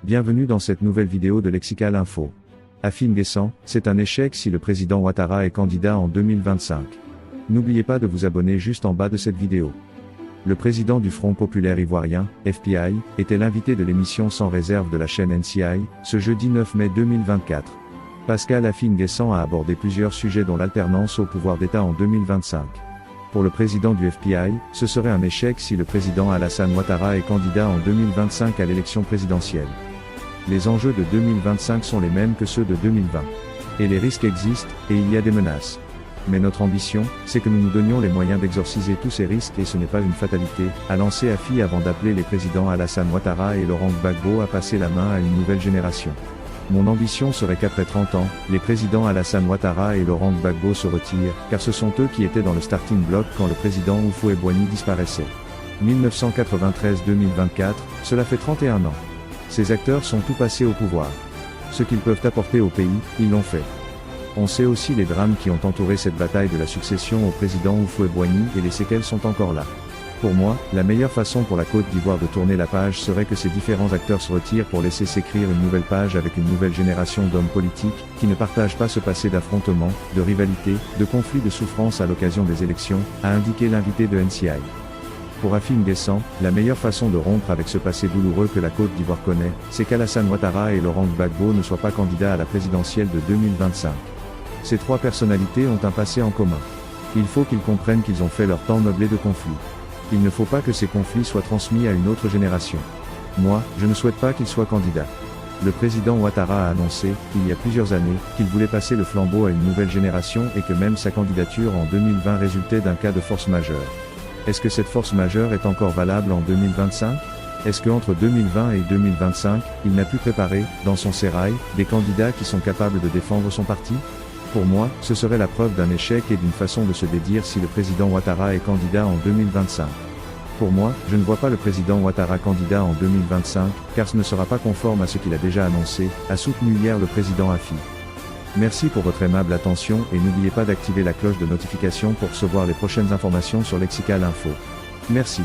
Bienvenue dans cette nouvelle vidéo de Lexical Info. Afin Guessant, c'est un échec si le président Ouattara est candidat en 2025. N'oubliez pas de vous abonner juste en bas de cette vidéo. Le président du Front Populaire Ivoirien, FPI, était l'invité de l'émission Sans réserve de la chaîne NCI, ce jeudi 9 mai 2024. Pascal Afin Guessant a abordé plusieurs sujets dont l'alternance au pouvoir d'État en 2025. Pour le président du FPI, ce serait un échec si le président Alassane Ouattara est candidat en 2025 à l'élection présidentielle. Les enjeux de 2025 sont les mêmes que ceux de 2020. Et les risques existent, et il y a des menaces. Mais notre ambition, c'est que nous nous donnions les moyens d'exorciser tous ces risques et ce n'est pas une fatalité, a lancé Afi avant d'appeler les présidents Alassane Ouattara et Laurent Gbagbo à passer la main à une nouvelle génération. Mon ambition serait qu'après 30 ans, les présidents Alassane Ouattara et Laurent Gbagbo se retirent, car ce sont eux qui étaient dans le starting block quand le président Houphouët-Boigny disparaissait. 1993-2024, cela fait 31 ans. Ces acteurs sont tout passés au pouvoir. Ce qu'ils peuvent apporter au pays, ils l'ont fait. On sait aussi les drames qui ont entouré cette bataille de la succession au président Houphouët-Boigny et les séquelles sont encore là. Pour moi, la meilleure façon pour la Côte d'Ivoire de tourner la page serait que ces différents acteurs se retirent pour laisser s'écrire une nouvelle page avec une nouvelle génération d'hommes politiques, qui ne partagent pas ce passé d'affrontement, de rivalité, de conflits, de souffrance à l'occasion des élections, a indiqué l'invité de NCI. Pour Afin Guessant, la meilleure façon de rompre avec ce passé douloureux que la Côte d'Ivoire connaît, c'est qu'Alassane Ouattara et Laurent Gbagbo ne soient pas candidats à la présidentielle de 2025. Ces trois personnalités ont un passé en commun. Il faut qu'ils comprennent qu'ils ont fait leur temps meublé de conflits. Il ne faut pas que ces conflits soient transmis à une autre génération. Moi, je ne souhaite pas qu'il soit candidat. Le président Ouattara a annoncé, il y a plusieurs années, qu'il voulait passer le flambeau à une nouvelle génération et que même sa candidature en 2020 résultait d'un cas de force majeure. Est-ce que cette force majeure est encore valable en 2025 ? Est-ce qu'entre 2020 et 2025, il n'a pu préparer, dans son sérail, des candidats qui sont capables de défendre son parti ? Pour moi, ce serait la preuve d'un échec et d'une façon de se dédire si le président Ouattara est candidat en 2025. Pour moi, je ne vois pas le président Ouattara candidat en 2025, car ce ne sera pas conforme à ce qu'il a déjà annoncé, a soutenu hier le président Afi. Merci pour votre aimable attention et n'oubliez pas d'activer la cloche de notification pour recevoir les prochaines informations sur Lexical Info. Merci.